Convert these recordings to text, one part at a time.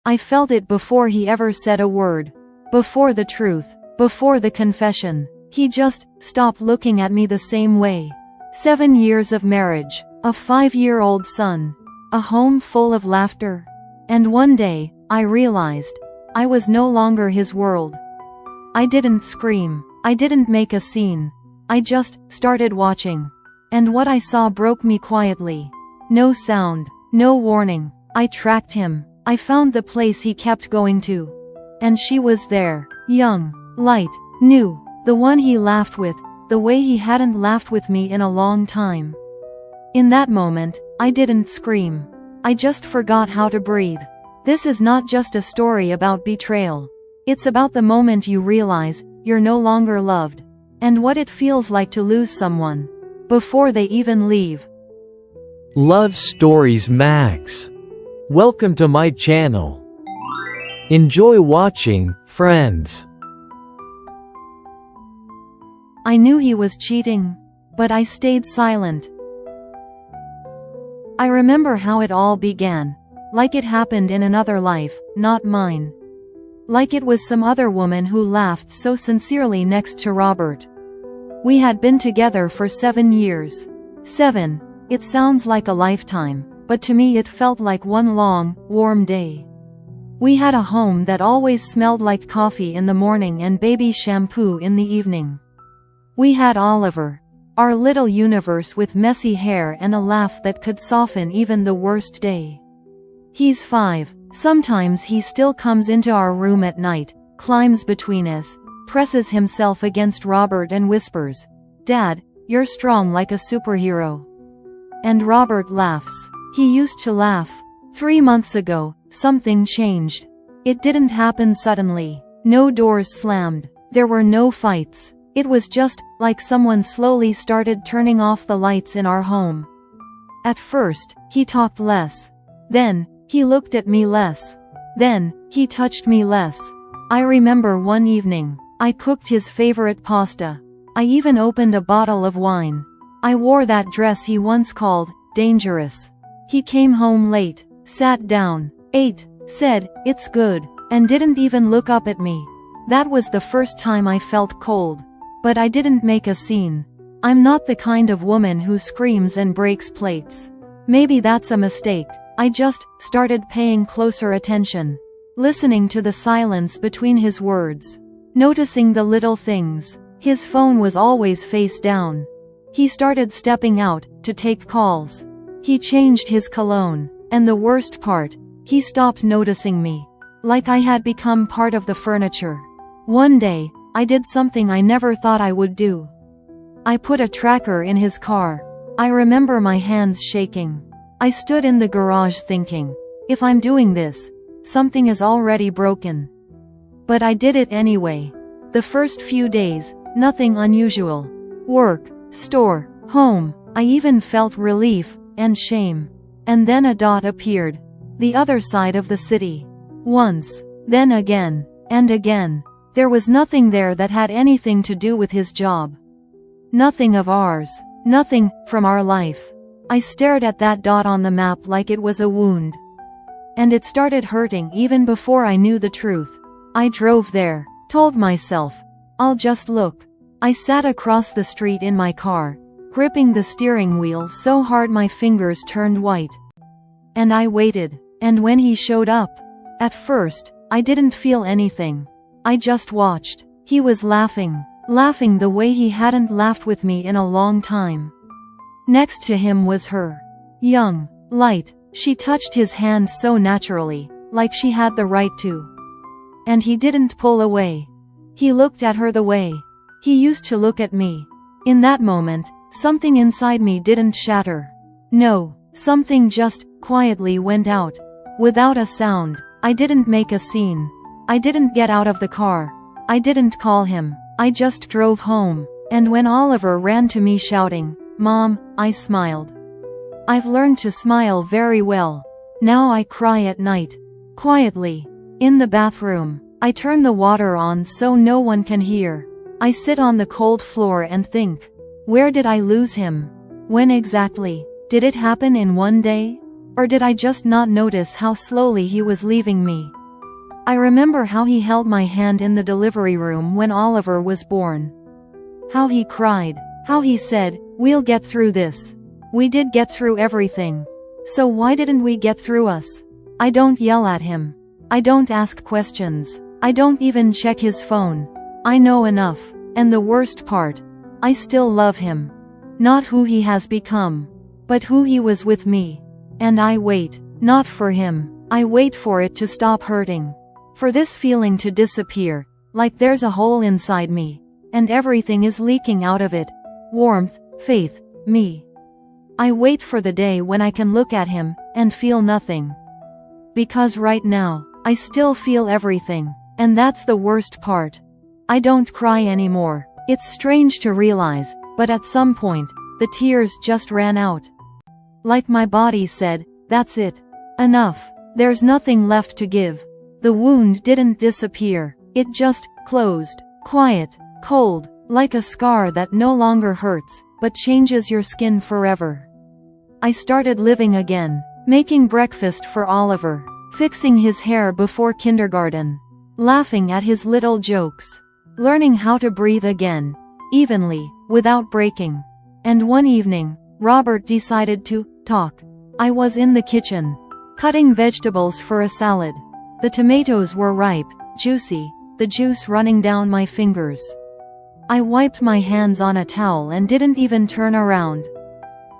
I felt it before he ever said a word. Before the truth. Before the confession. He just stopped looking at me the same way. 7 years of marriage. A 5-year-old son. A home full of laughter. And one day, I realized I was no longer his world. I didn't scream. I didn't make a scene. I just started watching. And what I saw broke me quietly. No sound. No warning. I tracked him. I found the place he kept going to. And she was there. Young. Light. New. The one he laughed with. The way he hadn't laughed with me in a long time. In that moment, I didn't scream. I just forgot how to breathe. This is not just a story about betrayal. It's about the moment you realize you're no longer loved. And what it feels like to lose someone before they even leave. Love Stories Max. Welcome to my channel. Enjoy watching, friends. I knew he was cheating, but I stayed silent. I remember how it all began. Like it happened in another life, not mine. Like it was some other woman who laughed so sincerely next to Robert. We had been together for 7 years. 7. It sounds like a lifetime, but to me it felt like one long, warm day. We had a home that always smelled like coffee in the morning and baby shampoo in the evening. We had Oliver, our little universe with messy hair and a laugh that could soften even the worst day. He's 5. Sometimes he still comes into our room at night, climbs between us, presses himself against Robert and whispers, "Dad, you're strong like a superhero." And Robert laughs. He used to laugh. 3 months ago, something changed. It didn't happen suddenly. No doors slammed. There were no fights. It was just like someone slowly started turning off the lights in our home. At first, he talked less. Then, he looked at me less. Then, he touched me less. I remember one evening, I cooked his favorite pasta. I even opened a bottle of wine. I wore that dress he once called dangerous. He came home late, sat down, ate, said, "It's good," and didn't even look up at me. That was the first time I felt cold. But I didn't make a scene. I'm not the kind of woman who screams and breaks plates. Maybe that's a mistake. I just started paying closer attention. Listening to the silence between his words. Noticing the little things. His phone was always face down. He started stepping out to take calls. He changed his cologne. And the worst part, he stopped noticing me. Like I had become part of the furniture. One day, I did something I never thought I would do. I put a tracker in his car. I remember my hands shaking. I stood in the garage thinking, if I'm doing this, something is already broken. But I did it anyway. The first few days, nothing unusual. Work, store, home. I even felt relief and shame. And then a dot appeared. The other side of the city. Once, then again, and again. There was nothing there that had anything to do with his job. Nothing of ours. Nothing from our life. I stared at that dot on the map like it was a wound. And it started hurting even before I knew the truth. I drove there, told myself, I'll just look. I sat across the street in my car, gripping the steering wheel so hard my fingers turned white. And I waited. And when he showed up, at first, I didn't feel anything. I just watched. He was laughing. Laughing the way he hadn't laughed with me in a long time. Next to him was her. Young. Light. She touched his hand so naturally, like she had the right to. And he didn't pull away. He looked at her the way he used to look at me. In that moment, something inside me didn't shatter. No, something just quietly went out. Without a sound. I didn't make a scene. I didn't get out of the car. I didn't call him. I just drove home. And when Oliver ran to me shouting, "Mom," I smiled. I've learned to smile very well. Now I cry at night. Quietly. In the bathroom. I turn the water on so no one can hear. I sit on the cold floor and think, where did I lose him? When exactly? Did it happen in one day? Or did I just not notice how slowly he was leaving me? I remember how he held my hand in the delivery room when Oliver was born. How he cried. How he said, "We'll get through this." We did get through everything. So why didn't we get through us? I don't yell at him. I don't ask questions. I don't even check his phone. I know enough. And the worst part, I still love him. Not who he has become, but who he was with me. And I wait, not for him. I wait for it to stop hurting. For this feeling to disappear, like there's a hole inside me, and everything is leaking out of it. Warmth, faith, me. I wait for the day when I can look at him, and feel nothing. Because right now, I still feel everything, and that's the worst part. I don't cry anymore. It's strange to realize, but at some point, the tears just ran out. Like my body said, that's it. Enough. There's nothing left to give. The wound didn't disappear. It just closed. Quiet, cold, like a scar that no longer hurts, but changes your skin forever. I started living again, making breakfast for Oliver, fixing his hair before kindergarten, laughing at his little jokes, learning how to breathe again, evenly, without breaking. And one evening, Robert decided to talk. I was in the kitchen, cutting vegetables for a salad. The tomatoes were ripe, juicy, the juice running down my fingers. I wiped my hands on a towel and didn't even turn around.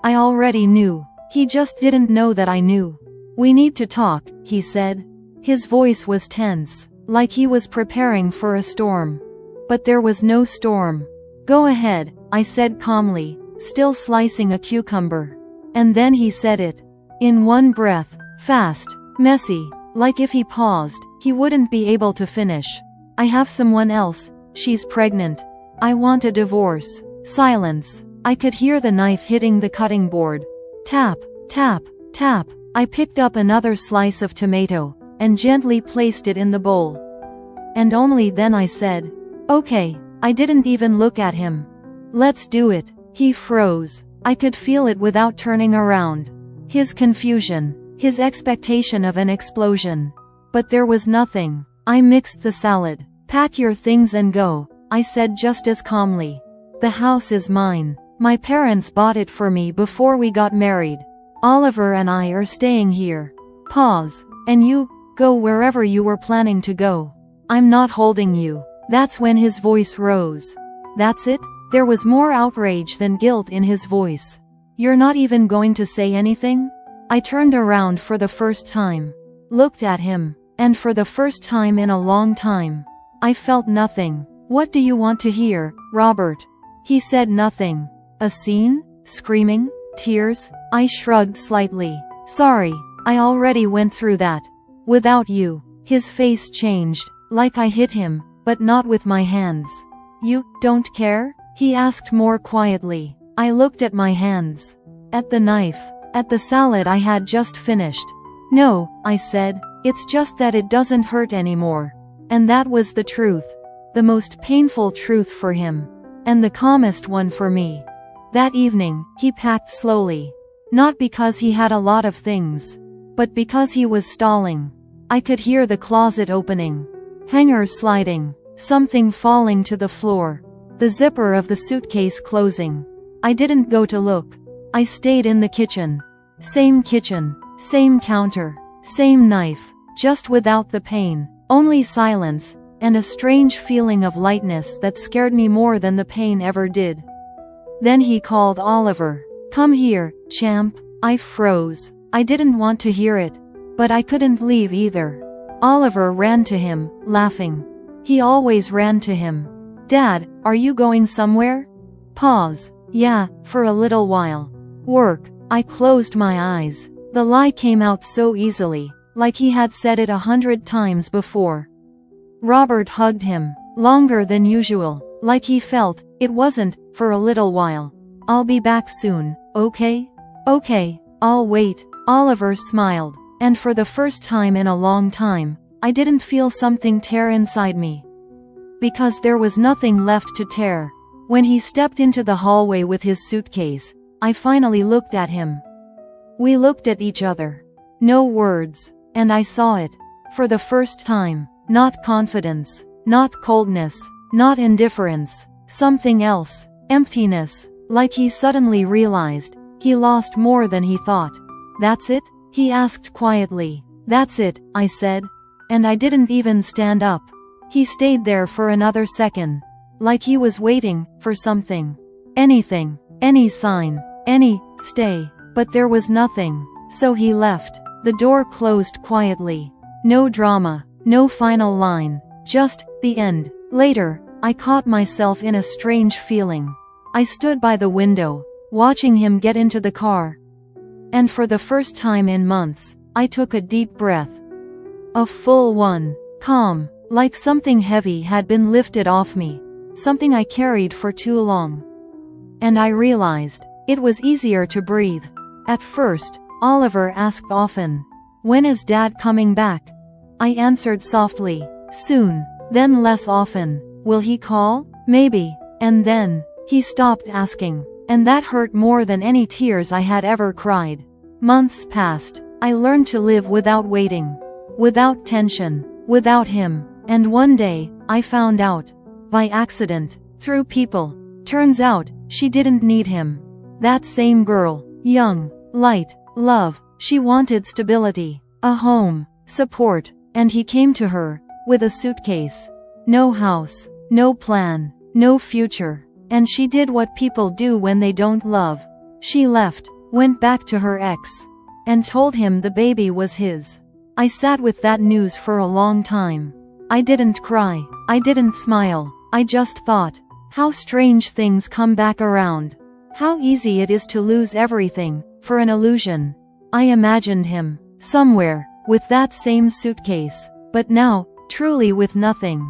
I already knew. He just didn't know that I knew. "We need to talk," he said. His voice was tense, like he was preparing for a storm. But there was no storm. "Go ahead," I said calmly, still slicing a cucumber. And then he said it. In one breath, fast, messy, like if he paused, he wouldn't be able to finish. "I have someone else. She's pregnant. I want a divorce." Silence. I could hear the knife hitting the cutting board. Tap, tap, tap. I picked up another slice of tomato, and gently placed it in the bowl. And only then I said, "Okay." I didn't even look at him. "Let's do it." He froze. I could feel it without turning around. His confusion. His expectation of an explosion. But there was nothing. I mixed the salad. "Pack your things and go," I said just as calmly. "The house is mine. My parents bought it for me before we got married. Oliver and I are staying here." Pause. "And you, go wherever you were planning to go. I'm not holding you." That's when his voice rose. "That's it?" There was more outrage than guilt in his voice. "You're not even going to say anything?" I turned around for the first time. Looked at him. And for the first time in a long time, I felt nothing. "What do you want to hear, Robert?" He said nothing. "A scene? Screaming? Tears?" I shrugged slightly. "Sorry, I already went through that. Without you." His face changed, like I hit him, but not with my hands. "You don't care?" he asked more quietly. I looked at my hands. At the knife. At the salad I had just finished. "No," I said. "It's just that it doesn't hurt anymore." And that was the truth. The most painful truth for him. And the calmest one for me. That evening, he packed slowly. Not because he had a lot of things, but because he was stalling. I could hear the closet opening. Hangers sliding. Something falling to the floor. The zipper of the suitcase closing. I didn't go to look. I stayed in the kitchen. Same kitchen. Same counter. Same knife. Just without the pain. Only silence. And a strange feeling of lightness that scared me more than the pain ever did. Then he called Oliver. "Come here, champ." I froze. I didn't want to hear it. But I couldn't leave either. Oliver ran to him, laughing. He always ran to him. "Dad, are you going somewhere?" Pause. "Yeah, for a little while. Work." I closed my eyes. The lie came out so easily, like he had said it 100 times before. Robert hugged him, longer than usual, like he felt, it wasn't, for a little while. "I'll be back soon, okay?" "Okay, I'll wait." Oliver smiled, and for the first time in a long time, I didn't feel something tear inside me. Because there was nothing left to tear. When he stepped into the hallway with his suitcase, I finally looked at him. We looked at each other. No words. And I saw it. For the first time. Not confidence. Not coldness. Not indifference. Something else. Emptiness. Like he suddenly realized. He lost more than he thought. That's it? He asked quietly. That's it, I said. And I didn't even stand up. He stayed there for another second. Like he was waiting for something. Anything. Any sign. Any stay. But there was nothing. So he left. The door closed quietly. No drama. No final line. Just the end. Later, I caught myself in a strange feeling. I stood by the window, watching him get into the car. And for the first time in months, I took a deep breath. A full one. Calm. Like something heavy had been lifted off me. Something I carried for too long. And I realized, it was easier to breathe. At first, Oliver asked often, "When is Dad coming back?" I answered softly, "Soon." Then less often, "Will he call?" Maybe. And then, he stopped asking. And that hurt more than any tears I had ever cried. Months passed. I learned to live without waiting. Without tension. Without him. And one day, I found out. By accident. Through people. Turns out, she didn't need him. That same girl. Young. Light. Love. She wanted stability. A home. Support. And he came to her. With a suitcase. No house. No plan. No future. And she did what people do when they don't love. She left. Went back to her ex. And told him the baby was his. I sat with that news for a long time. I didn't cry. I didn't smile. I just thought. How strange things come back around. How easy it is to lose everything, for an illusion. I imagined him. Somewhere. With that same suitcase. But now, truly with nothing.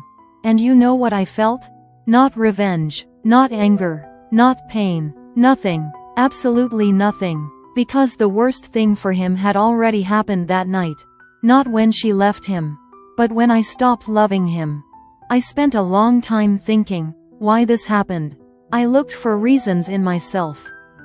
And you know what I felt? Not revenge. Not anger. Not pain. Nothing. Absolutely nothing. Because the worst thing for him had already happened that night. Not when she left him. But when I stopped loving him. I spent a long time thinking, why this happened. I looked for reasons in myself.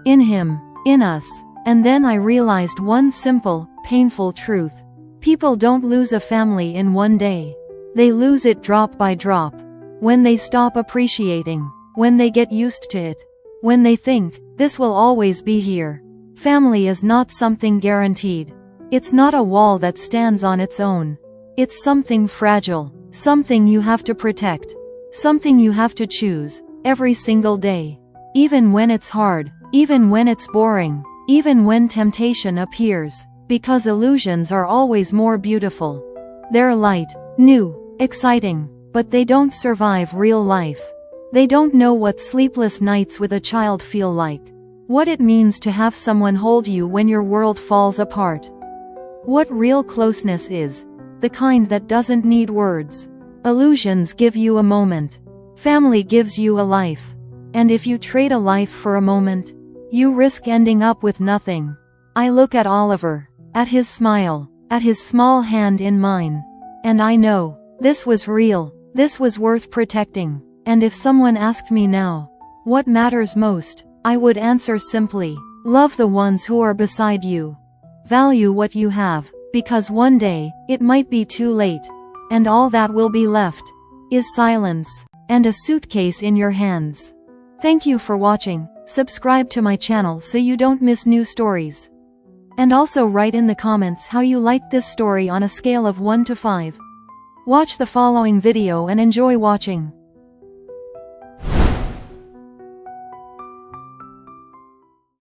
In him. In us. And then I realized one simple, painful truth. People don't lose a family in one day. They lose it drop by drop. When they stop appreciating. When they get used to it. When they think, this will always be here. Family is not something guaranteed. It's not a wall that stands on its own. It's something fragile. Something you have to protect. Something you have to choose, every single day. Even when it's hard. Even when it's boring. Even when temptation appears. Because illusions are always more beautiful. They're light, new, exciting. But they don't survive real life. They don't know what sleepless nights with a child feel like. What it means to have someone hold you when your world falls apart. What real closeness is. The kind that doesn't need words. Illusions give you a moment. Family gives you a life. And if you trade a life for a moment, you risk ending up with nothing. I look at Oliver. At his smile. At his small hand in mine. And I know. This was real. This was worth protecting. And if someone asked me now, what matters most, I would answer simply, love the ones who are beside you. Value what you have, because one day, it might be too late. And all that will be left, is silence, and a suitcase in your hands. Thank you for watching. Subscribe to my channel so you don't miss new stories. And also write in the comments how you liked this story on a scale of 1 to 5. Watch the following video and enjoy watching.